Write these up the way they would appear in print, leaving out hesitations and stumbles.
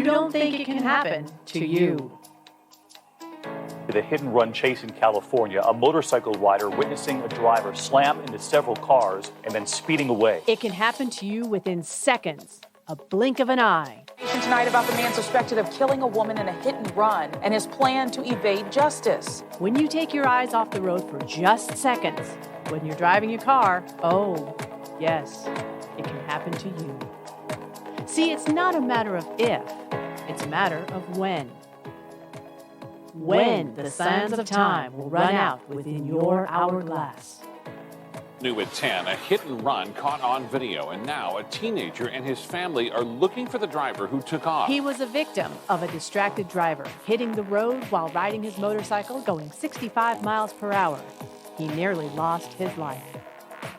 don't think it can happen to you. The hit-and-run chase in California, a motorcycle rider witnessing a driver slam into several cars and then speeding away. It can happen to you within seconds, a blink of an eye. Tonight about the man suspected of killing a woman in a hit-and-run and his plan to evade justice. When you take your eyes off the road for just seconds, when you're driving your car, oh, yes, it can happen to you. See, it's not a matter of if, it's a matter of when. When the sands of time will run out within your hourglass. New at 10, a hit and run caught on video, and now a teenager and his family are looking for the driver who took off. He was a victim of a distracted driver hitting the road while riding his motorcycle going 65 miles per hour. He nearly lost his life.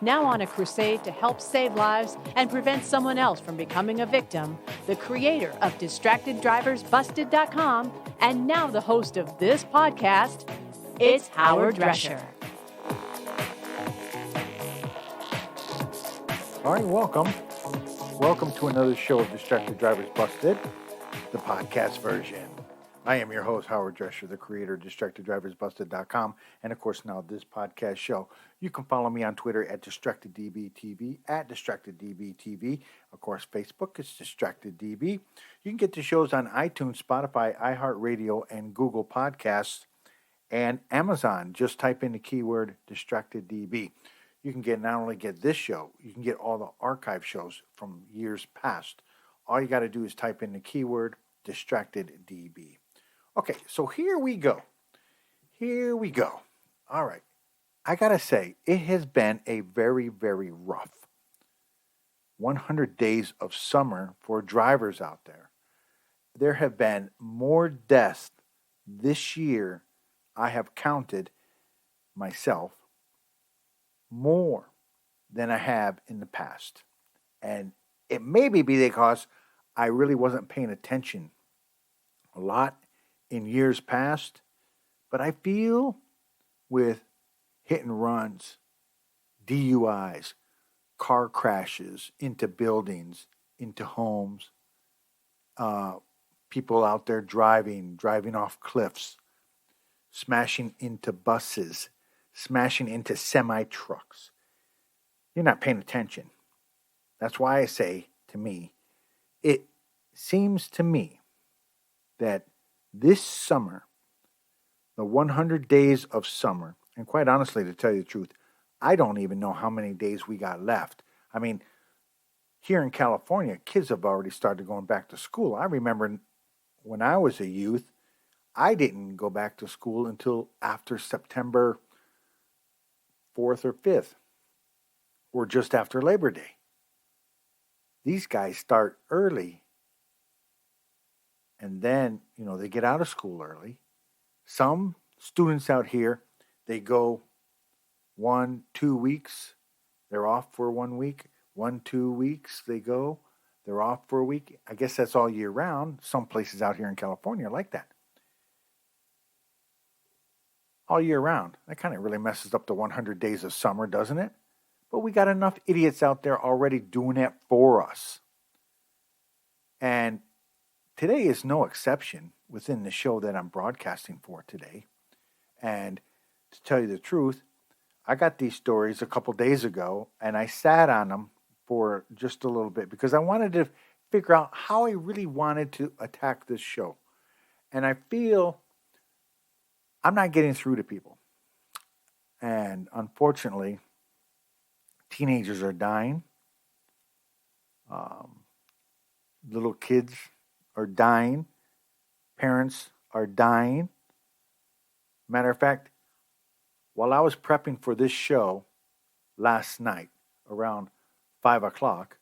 Now on a crusade to help save lives and prevent someone else from becoming a victim, the creator of DistractedDriversBusted.com and now the host of this podcast, it's Howard Drescher. All right, welcome. Welcome to another show of Distracted Drivers Busted, the podcast version. I am your host, Howard Drescher, the creator of DistractedDriversBusted.com, and of course now this podcast show. You can follow me on Twitter at DistractedDBTV, at DistractedDBTV. Of course, Facebook is DistractedDB. You can get the shows on iTunes, Spotify, iHeartRadio, and Google Podcasts, and Amazon. Just type in the keyword DistractedDB. You can not only get this show, you can get all the archive shows from years past. All you got to do is type in the keyword DistractedDB. Okay, so here we go. All right. I got to say, it has been a very, very rough 100 days of summer for drivers out there. There have been more deaths this year, I have counted myself, more than I have in the past. And it may be because I really wasn't paying attention a lot in years past, but I feel with hit and runs, DUIs, car crashes into buildings, into homes, people out there driving off cliffs, smashing into buses, smashing into semi-trucks. You're not paying attention. That's why I say, to me, it seems to me that this summer, the 100 days of summer, and quite honestly, to tell you the truth, I don't even know how many days we got left. I mean, here in California, kids have already started going back to school. I remember when I was a youth, I didn't go back to school until after September 4th or 5th, or just after Labor Day. These guys start early, and then, they get out of school early. Some students out here, they go 1-2 weeks, they're off for 1 week. 1-2 weeks, they're off for a week. I guess that's all year round. Some places out here in California are like that. All year round. That kind of really messes up the 100 days of summer, doesn't it? But we got enough idiots out there already doing it for us. And today is no exception within the show that I'm broadcasting for today. And to tell you the truth, I got these stories a couple days ago, and I sat on them for just a little bit because I wanted to figure out how I really wanted to attack this show. And I feel I'm not getting through to people. And unfortunately, teenagers are dying. Little kids are dying. Parents are dying. Matter of fact, while I was prepping for this show last night around 5 o'clock,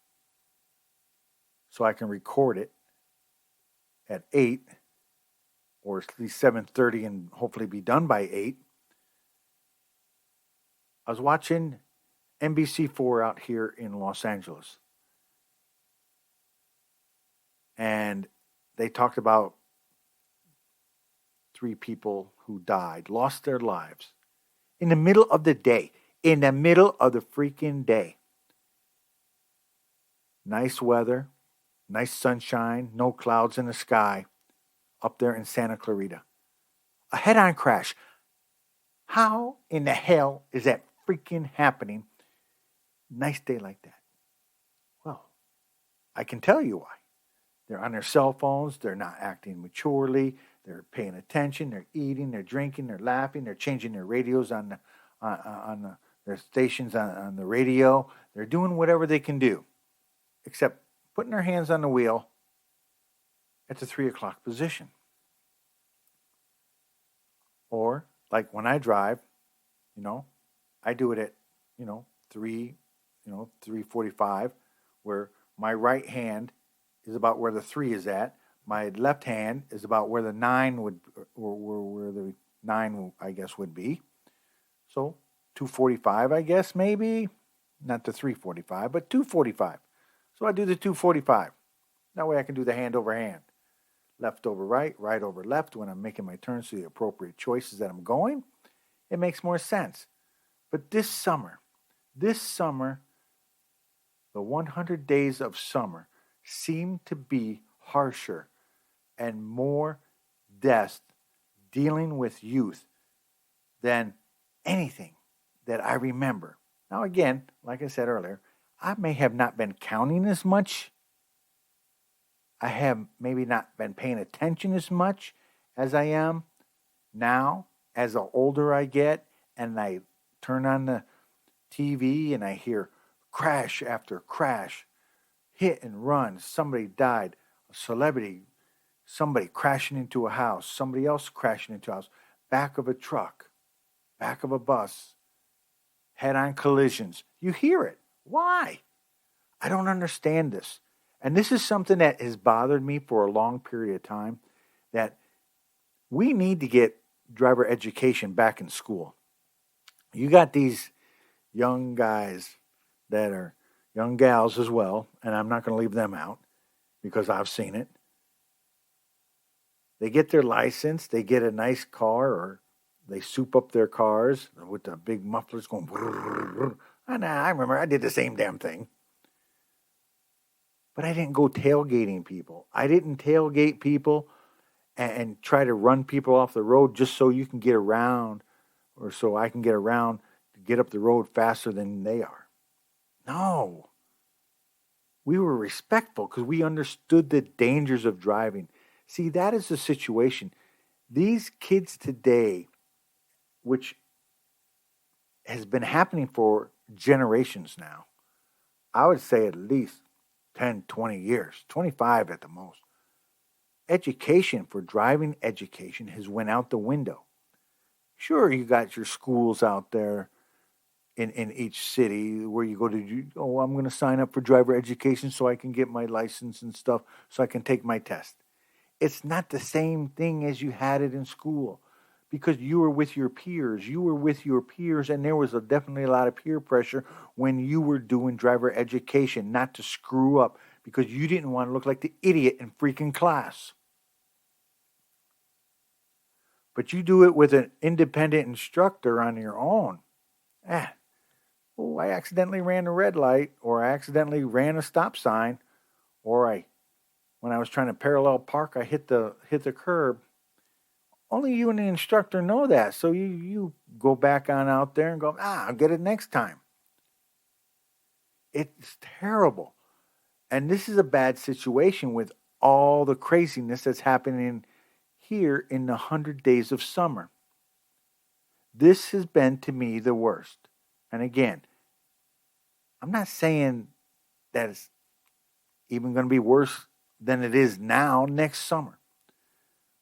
so I can record it at 8, or at least 7:30 and hopefully be done by 8, I was watching NBC4 out here in Los Angeles. And they talked about 3 people who died, lost their lives in the middle of the day, in the middle of the freaking day. Nice weather, Nice sunshine, no clouds in the sky up there in Santa Clarita. A head-on crash. How in the hell is that freaking happening? Nice day like that. Well, I can tell you why. They're on their cell phones. They're not acting maturely. They're paying attention. They're eating. They're drinking. They're laughing. They're changing their radios their stations on the radio. They're doing whatever they can do, except putting their hands on the wheel at the 3 o'clock position. Or like when I drive, I do it at 3:45, where my right hand is about where the 3 is at. My left hand is about where the 9 would, or where the 9, I guess, would be. So 2:45, I guess, maybe. Not the 3:45, but 2:45. So I do the 2:45. That way I can do the hand over hand. Left over right, right over left when I'm making my turns to the appropriate choices that I'm going. It makes more sense. But this summer, the 100 days of summer seem to be harsher and more deaths dealing with youth than anything that I remember. Now, again, like I said earlier, I may have not been counting as much. I have maybe not been paying attention as much as I am now as the older I get, and I turn on the TV and I hear crash after crash, hit and run, somebody died, a celebrity, somebody crashing into a house, somebody else crashing into a house, back of a truck, back of a bus, head-on collisions. You hear it. Why? I don't understand this. And this is something that has bothered me for a long period of time, that we need to get driver education back in school. You got these young guys that are young gals as well, and I'm not going to leave them out because I've seen it. They get their license, they get a nice car, or they soup up their cars with the big mufflers going. And I remember I did the same damn thing. But I didn't go tailgating people. I didn't tailgate people and try to run people off the road just so you can get around, or so I can get around to get up the road faster than they are. No. We were respectful because we understood the dangers of driving. See, that is the situation. These kids today, which has been happening for generations now, I would say at least 10, 20 years, 25 at the most. Education for driving education has went out the window. Sure, you got your schools out there in each city where you go to, I'm going to sign up for driver education so I can get my license and stuff so I can take my test. It's not the same thing as you had it in school because you were with your peers. You were with your peers, and there was definitely a lot of peer pressure when you were doing driver education, not to screw up because you didn't want to look like the idiot in freaking class. But you do it with an independent instructor on your own. I accidentally ran a red light, or I accidentally ran a stop sign, or when I was trying to parallel park, I hit the curb. Only you and the instructor know that. So you go back on out there and go, I'll get it next time. It's terrible. And this is a bad situation with all the craziness that's happening here in the 100 days of summer. This has been, to me, the worst. And again, I'm not saying that it's even going to be worse than it is now next summer.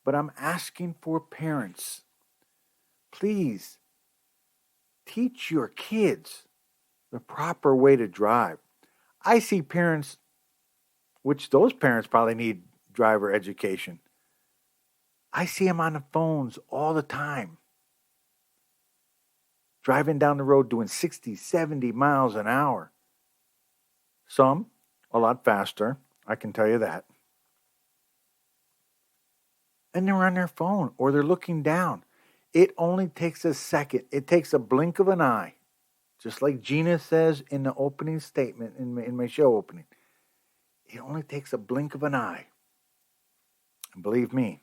But I'm asking for parents, please teach your kids the proper way to drive. I see parents, which those parents probably need driver education. I see them on the phones all the time, driving down the road doing 60, 70 miles an hour. Some a lot faster, I can tell you that. And they're on their phone or they're looking down. It only takes a second. It takes a blink of an eye. Just like Gina says in the opening statement, in my show opening. It only takes a blink of an eye. And believe me,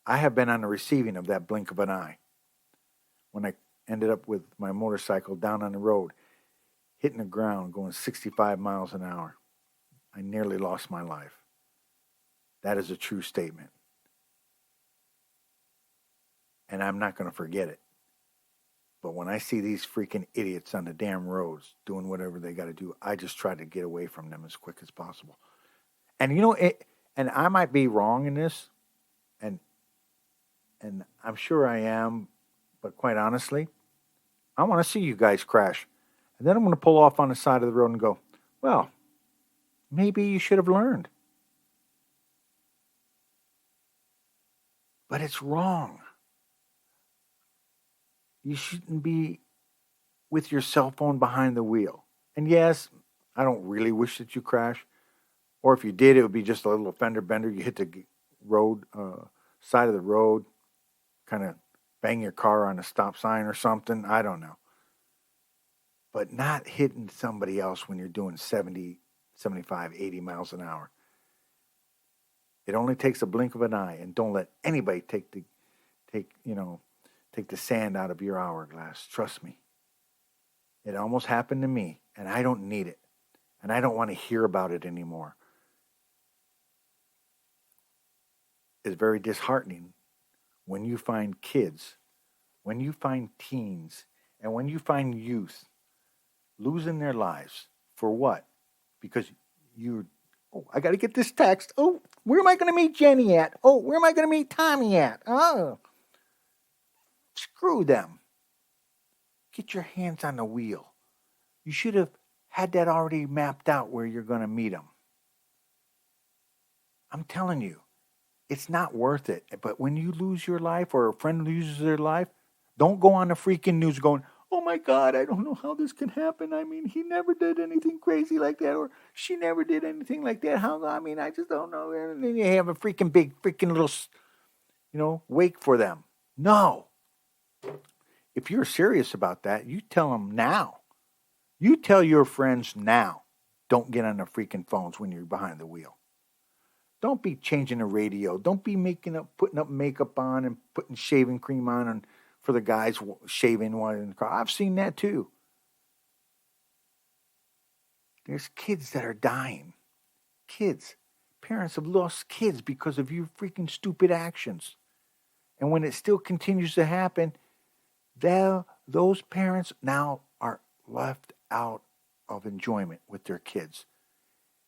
I have been on the receiving of that blink of an eye. When I ended up with my motorcycle down on the road, hitting the ground, going 65 miles an hour. I nearly lost my life. That is a true statement. And I'm not going to forget it. But when I see these freaking idiots on the damn roads doing whatever they got to do, I just try to get away from them as quick as possible. And and I might be wrong in this, and I'm sure I am, but quite honestly, I want to see you guys crash. And then I'm going to pull off on the side of the road and go, well, maybe you should have learned. But it's wrong. You shouldn't be with your cell phone behind the wheel. And yes, I don't really wish that you crash. Or if you did, it would be just a little fender bender. You hit the road, side of the road, kind of bang your car on a stop sign or something. I don't know. But not hitting somebody else when you're doing 70, 75, 80 miles an hour. It only takes a blink of an eye, and don't let anybody take the sand out of your hourglass. Trust me. It almost happened to me, and I don't need it. And I don't want to hear about it anymore. It's very disheartening when you find kids, when you find teens, and when you find youth losing their lives. For what? Because I got to get this text. Oh, where am I going to meet Jenny at? Oh, where am I going to meet Tommy at? Oh, screw them. Get your hands on the wheel. You should have had that already mapped out where you're going to meet them. I'm telling you, it's not worth it. But when you lose your life or a friend loses their life, don't go on the freaking news going, oh my God, I don't know how this can happen. I mean, he never did anything crazy like that, or she never did anything like that. I just don't know. And then you have a freaking little, wake for them. No. If you're serious about that, you tell them now. You tell your friends now. Don't get on the freaking phones when you're behind the wheel. Don't be changing the radio. Don't be putting up makeup on and putting shaving cream on for the guys shaving while in the car. I've seen that too. There's kids that are dying. Kids. Parents have lost kids because of your freaking stupid actions. And when it still continues to happen, those parents now are left out of enjoyment with their kids.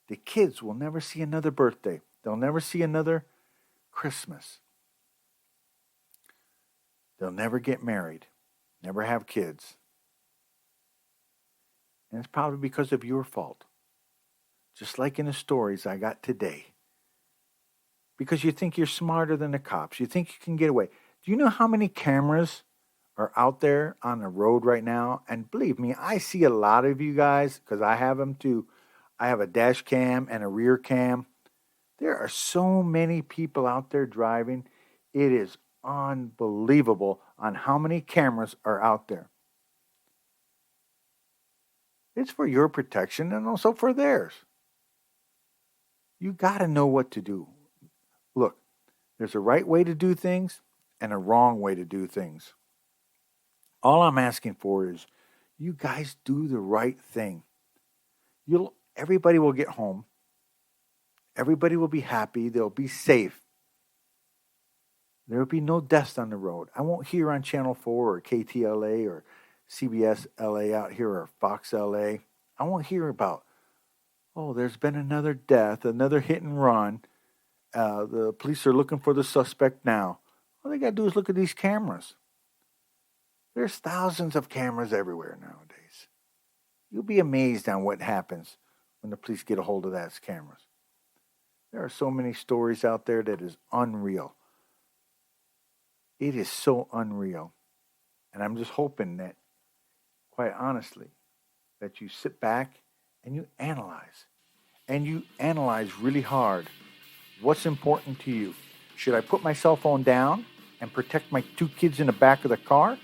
The kids will never see another birthday. They'll never see another Christmas. They'll never get married, never have kids. And it's probably because of your fault. Just like in the stories I got today. Because you think you're smarter than the cops. You think you can get away. Do you know how many cameras are out there on the road right now? And believe me, I see a lot of you guys, because I have them too. I have a dash cam and a rear cam. There are so many people out there driving. It is unbelievable on how many cameras are out there. It's for your protection and also for theirs. You got to know what to do. Look, there's a right way to do things and a wrong way to do things. All I'm asking for is you guys do the right thing. Everybody will get home. Everybody will be happy. They'll be safe. There will be no deaths on the road. I won't hear on Channel 4 or KTLA or CBS LA out here or Fox LA. I won't hear about, there's been another death, another hit and run. The police are looking for the suspect now. All they got to do is look at these cameras. There's thousands of cameras everywhere nowadays. You'll be amazed on what happens when the police get a hold of those cameras. There are so many stories out there that is unreal. It is so unreal. And I'm just hoping that, quite honestly, that you sit back and you analyze. And you analyze really hard what's important to you. Should I put my cell phone down and protect my 2 kids in the back of the car?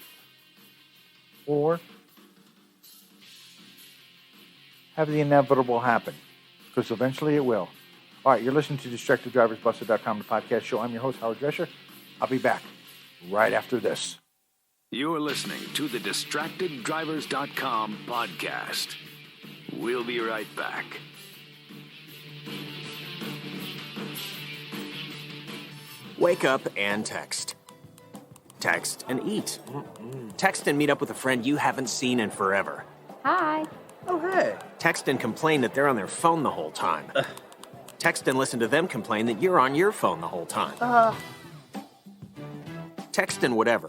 Or have the inevitable happen? Because eventually it will. All right, you're listening to DistractedDriversBusted.com, the podcast show. I'm your host, Howard Drescher. I'll be back right after this. You're listening to the DistractedDrivers.com podcast. We'll be right back. Wake up and text. Text and eat. Text and meet up with a friend you haven't seen in forever. Hi. Oh, hey. Text and complain that they're on their phone the whole time. Text and listen to them complain that you're on your phone the whole time. Text and whatever.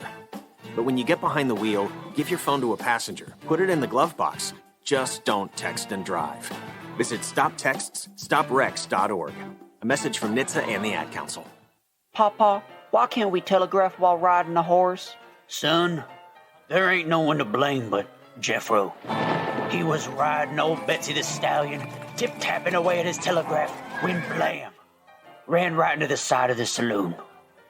But when you get behind the wheel, give your phone to a passenger. Put it in the glove box. Just don't text and drive. Visit StopTextsStopWrecks.org. A message from NHTSA and the Ad Council. Papa, why can't we telegraph while riding a horse? Son, there ain't no one to blame but Jeffro. He was riding old Betsy the Stallion, tip-tapping away at his telegraph, when blam, ran right into the side of the saloon.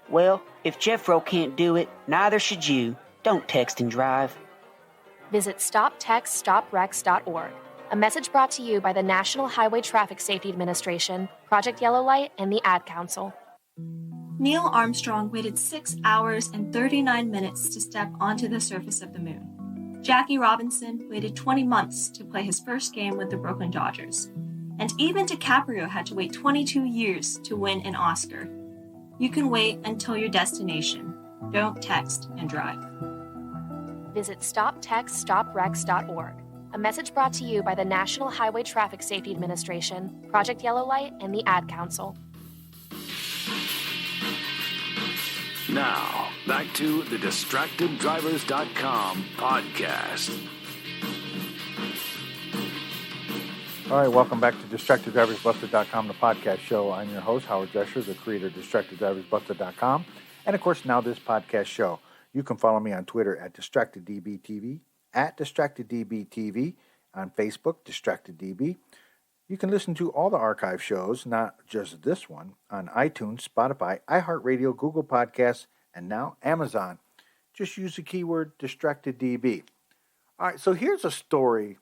Well, if Jeffro can't do it, neither should you. Don't text and drive. Visit StopTextsStopWrecks.org. A message brought to you by the National Highway Traffic Safety Administration, Project Yellow Light, and the Ad Council. Neil Armstrong waited 6 hours and 39 minutes to step onto the surface of the moon. Jackie Robinson waited 20 months to play his first game with the Brooklyn Dodgers. And even DiCaprio had to wait 22 years to win an Oscar. You can wait until your destination. Don't text and drive. Visit StopTextsStopWrecks.org. A message brought to you by the National Highway Traffic Safety Administration, Project Yellow Light, and the Ad Council. Now, back to the DistractedDrivers.com podcast. All right, welcome back to DistractedDriversBusted.com, the podcast show. I'm your host, Howard Drescher, the creator of DistractedDriversBusted.com, and of course, now this podcast show. You can follow me on Twitter at DistractedDBTV, at DistractedDBTV, on Facebook, DistractedDB. You can listen to all the archive shows, not just this one, on iTunes, Spotify, iHeartRadio, Google Podcasts, and now Amazon. Just use the keyword DistractedDB. All right, so here's a story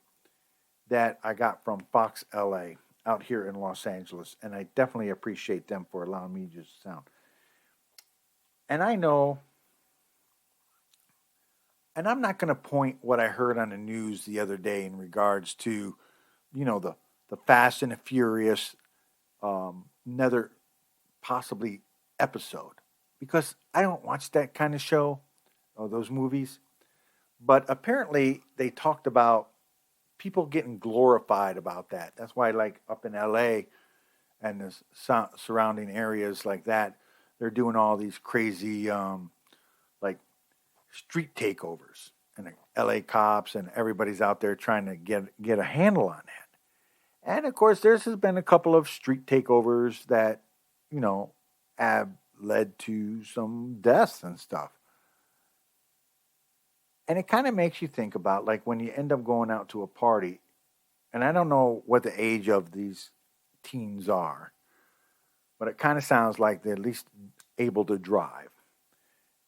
that I got from Fox LA out here in Los Angeles, and I definitely appreciate them for allowing me to use the sound. And I know, and I'm not going to point what I heard on the news the other day in regards to, you know, the Fast and the Furious, another possibly episode, because I don't watch that kind of show or those movies. But apparently they talked about people getting glorified about that. That's why, like up in LA and the surrounding areas like that, they're doing all these crazy like street takeovers, and the LA cops and everybody's out there trying to get a handle on that. And of course, there's been a couple of street takeovers that, you know, have led to some deaths and stuff. And it kind of makes you think about, like, when you end up going out to a party, and I don't know what the age of these teens are, but it kind of sounds like they're at least able to drive.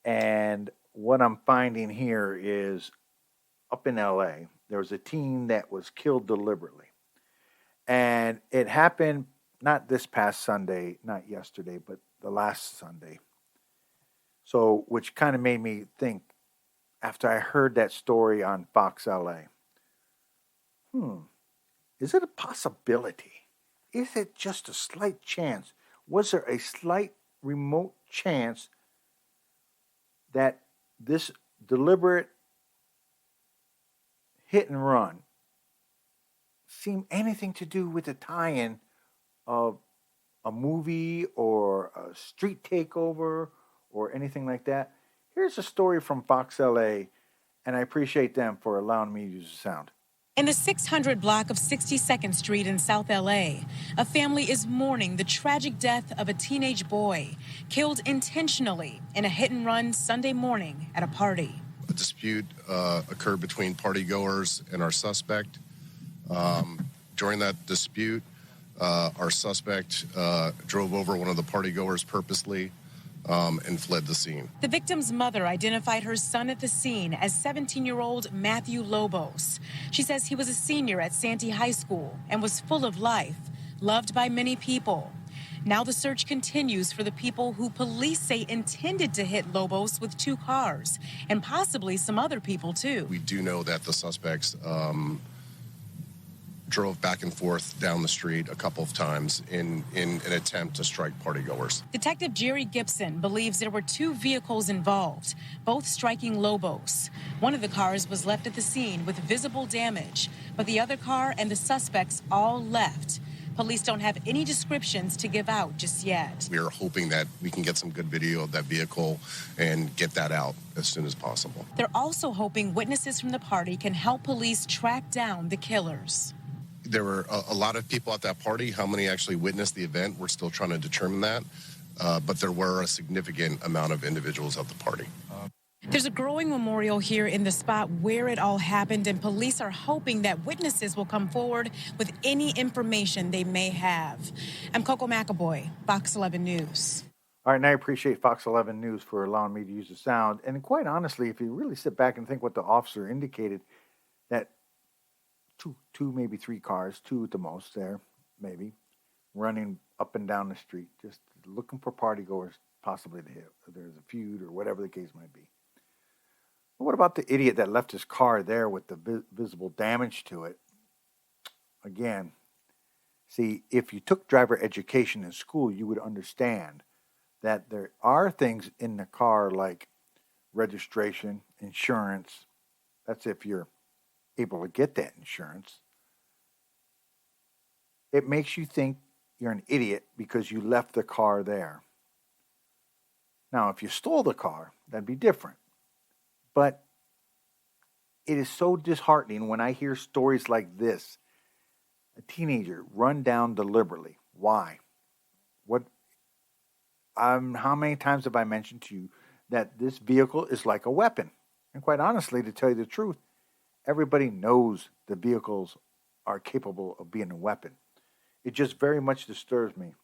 And what I'm finding here is, up in LA, there was a teen that was killed deliberately. And it happened not this past Sunday, not yesterday, but the last Sunday. So, which kind of made me think, after I heard that story on Fox LA, is it a possibility? Is it just a slight chance? Was there a slight remote chance that this deliberate hit and run seem anything to do with the tie-in of a movie or a street takeover or anything like that? Here's a story from Fox LA, and I appreciate them for allowing me to use the sound. In the 600 block of 62nd Street in South LA, a family is mourning the tragic death of a teenage boy killed intentionally in a hit-and-run Sunday morning at a party. A dispute occurred between partygoers and our suspect. During that dispute, our suspect drove over one of the partygoers purposely and fled the scene. The victim's mother identified her son at the scene as 17-year-old Matthew Lobos. She says he was a senior at Santee High School and was full of life, loved by many people. Now the search continues for the people who police say intended to hit Lobos with 2 cars, and possibly some other people too. We do know that the suspects drove back and forth down the street a couple of times in an attempt to strike partygoers. Detective Jerry Gibson believes there were 2 vehicles involved, both striking Lobos. One of the cars was left at the scene with visible damage, but the other car and the suspects all left. Police don't have any descriptions to give out just yet. We are hoping that we can get some good video of that vehicle and get that out as soon as possible. They're also hoping witnesses from the party can help police track down the killers. There were a lot of people at that party. How many actually witnessed the event? We're still trying to determine that. But there were a significant amount of individuals at the party. There's a growing memorial here in the spot where it all happened, and police are hoping that witnesses will come forward with any information they may have. I'm Coco McAvoy, Fox 11 News. All right, and I appreciate Fox 11 News for allowing me to use the sound. And quite honestly, if you really sit back and think what the officer indicated, that two, maybe 3 cars, 2 at the most there, maybe, running up and down the street, just looking for partygoers possibly to hit. There's a feud or whatever the case might be. But what about the idiot that left his car there with the visible damage to it? Again, see, if you took driver education in school, you would understand that there are things in the car like registration, insurance. That's if you're able to get that insurance. It makes you think you're an idiot because you left the car there. Now, if you stole the car, that'd be different. But it is so disheartening when I hear stories like this. A teenager run down deliberately. Why? How many times have I mentioned to you that this vehicle is like a weapon? And quite honestly, to tell you the truth, everybody knows the vehicles are capable of being a weapon. It just very much disturbs me.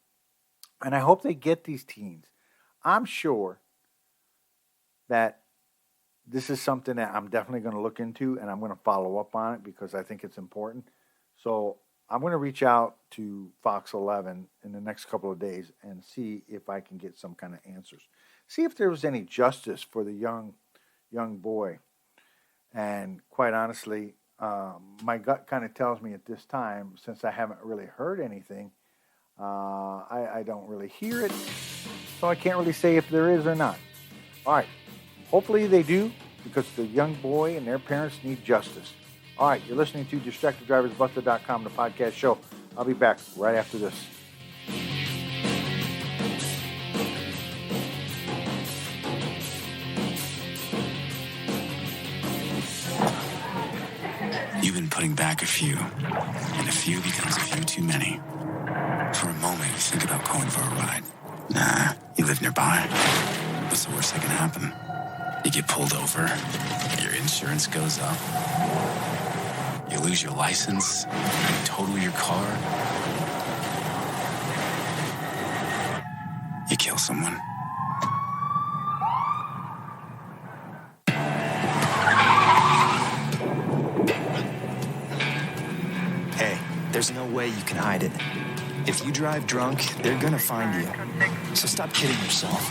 And I hope they get these teens. I'm sure that this is something that I'm definitely going to look into, and I'm going to follow up on it because I think it's important. So I'm going to reach out to Fox 11 in the next couple of days and see if I can get some kind of answers. See if there was any justice for the young boy. And quite honestly, my gut kind of tells me at this time, since I haven't really heard anything, I don't really hear it, so I can't really say if there is or not. All right. Hopefully they do, because the young boy and their parents need justice. All right, you're listening to DistractedDriversBusted.com, the podcast show. I'll be back right after this. You've been putting back a few, and a few becomes a few too many. For a moment, you think about going for a ride. Nah, you live nearby. What's the worst that can happen? You get pulled over, your insurance goes up, you lose your license, you total your car, you kill someone. Hey, there's no way you can hide it. If you drive drunk, they're gonna find you. So stop kidding yourself.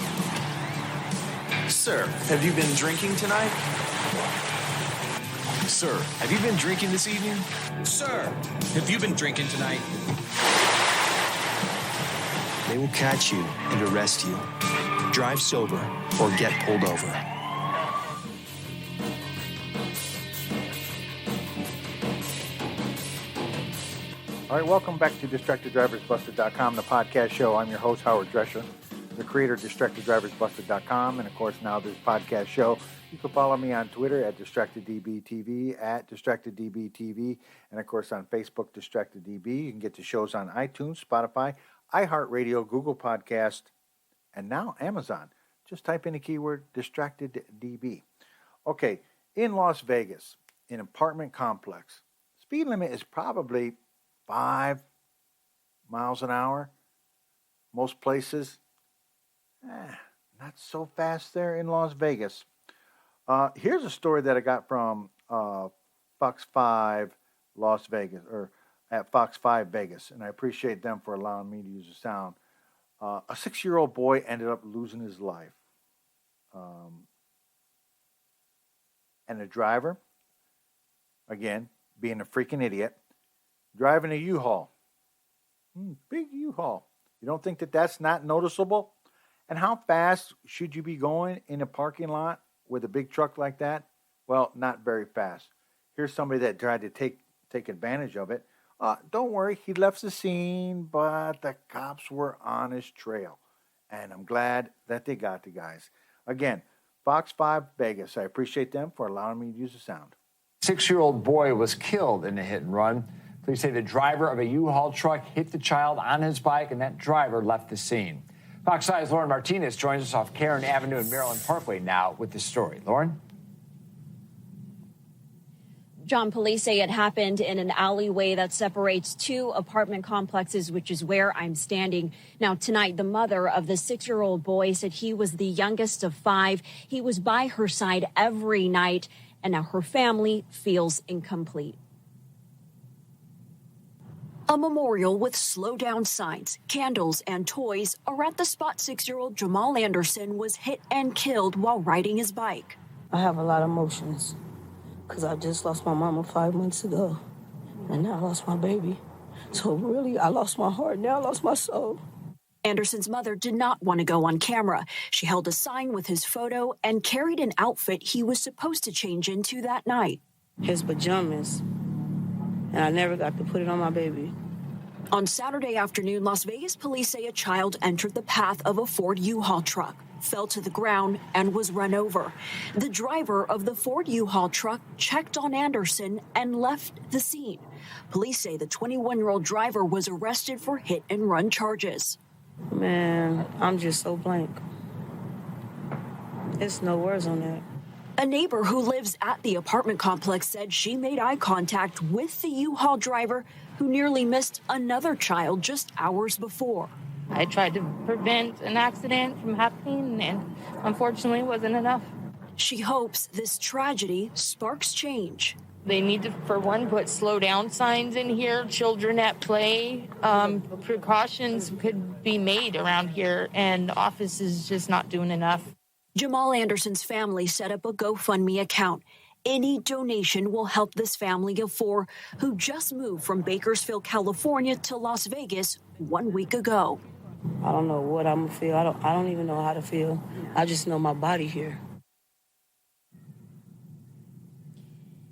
Sir, have you been drinking tonight? Sir, have you been drinking this evening? Sir, have you been drinking tonight? They will catch you and arrest you. Drive sober or get pulled over. All right, welcome back to DistractedDriversBusted.com, the podcast show. I'm your host, Howard Drescher, the creator of DistractedDriversBusted.com, and of course now this podcast show. You can follow me on Twitter at DistractedDBTV, at DistractedDBTV, and of course on Facebook, DistractedDB. You can get the shows on iTunes, Spotify, iHeartRadio, Google Podcast, and now Amazon. Just type in the keyword DistractedDB. Okay, in Las Vegas, in an apartment complex, speed limit is probably 5 miles an hour. Most places, not so fast there in Las Vegas. Here's a story that I got from Fox 5 Las Vegas, or at Fox 5 Vegas, and I appreciate them for allowing me to use the sound. A 6-year-old boy ended up losing his life. And the driver, again, being a freaking idiot, driving a U-Haul. Big U-Haul. You don't think that that's not noticeable? And how fast should you be going in a parking lot with a big truck like that? Well, not very fast. Here's somebody that tried to take advantage of it. Don't worry, he left the scene, but the cops were on his trail. And I'm glad that they got the guys. Again, Fox 5 Vegas. I appreciate them for allowing me to use the sound. 6-year-old boy was killed in a hit and run. Police say the driver of a U-Haul truck hit the child on his bike, and that driver left the scene. Fox 5's Lauren Martinez joins us off Karen Avenue and Maryland Parkway now with the story. Lauren? John, police say it happened in an alleyway that separates two apartment complexes, which is where I'm standing. Now, tonight, the mother of the 6-year-old boy said he was the youngest of 5. He was by her side every night, and now her family feels incomplete. A memorial with slow down signs, candles, and toys are at the spot 6-year-old Jamal Anderson was hit and killed while riding his bike. I have a lot of emotions because I just lost my mama 5 months ago, and now I lost my baby. So really, I lost my heart. Now I lost my soul. Anderson's mother did not want to go on camera. She held a sign with his photo and carried an outfit he was supposed to change into that night. His pajamas, and I never got to put it on my baby. On Saturday afternoon, Las Vegas police say a child entered the path of a Ford U-Haul truck, fell to the ground, and was run over. The driver of the Ford U-Haul truck checked on Anderson and left the scene. Police say the 21-year-old driver was arrested for hit-and-run charges. Man, I'm just so blank. There's no words on that. A neighbor who lives at the apartment complex said she made eye contact with the U-Haul driver who nearly missed another child just hours before. I tried to prevent an accident from happening, and unfortunately it wasn't enough. She hopes this tragedy sparks change. They need to, for one, put slow down signs in here, children at play. Precautions could be made around here, and the office is just not doing enough. Jamal Anderson's family set up a GoFundMe account. Any donation will help this family of 4 who just moved from Bakersfield, California to Las Vegas 1 week ago. I don't know what I'm gonna feel. I don't even know how to feel. I just know my body here.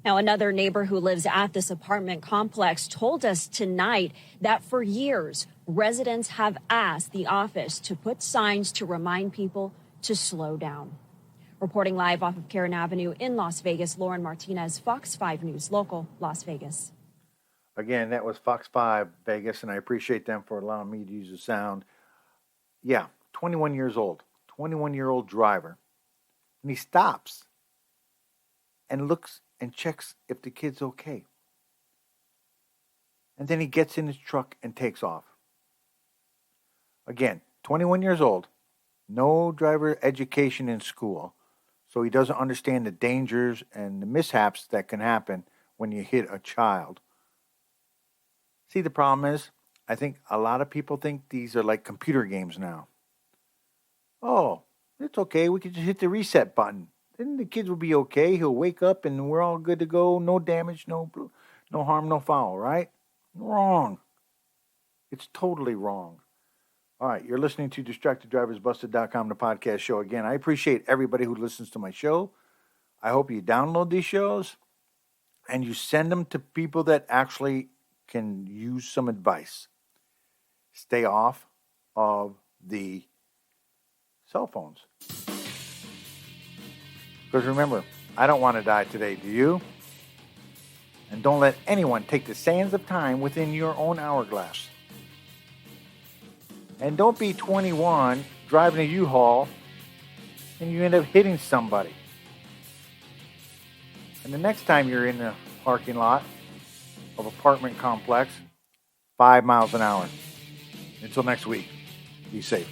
Now, another neighbor who lives at this apartment complex told us tonight that for years, residents have asked the office to put signs to remind people to slow down. Reporting live off of Karen Avenue in Las Vegas, Lauren Martinez, Fox 5 News Local, Las Vegas. Again, that was Fox 5 Vegas, and I appreciate them for allowing me to use the sound. Yeah, 21 years old, 21-year-old driver. And he stops and looks and checks if the kid's okay. And then he gets in his truck and takes off. Again, 21 years old, no driver education in school, so he doesn't understand the dangers and the mishaps that can happen when you hit a child. See, the problem is, I think a lot of people think these are like computer games now. Oh, it's okay, we can just hit the reset button. Then the kids will be okay, he'll wake up and we're all good to go, no damage, no harm, no foul, right? Wrong. It's totally wrong. All right, you're listening to DistractedDriversBusted.com, the podcast show. Again, I appreciate everybody who listens to my show. I hope you download these shows and you send them to people that actually can use some advice. Stay off of the cell phones. Because remember, I don't want to die today, do you? And don't let anyone take the sands of time within your own hourglass. And don't be 21 driving a U-Haul and you end up hitting somebody. And the next time you're in the parking lot of apartment complex, 5 miles an hour. Until next week, be safe.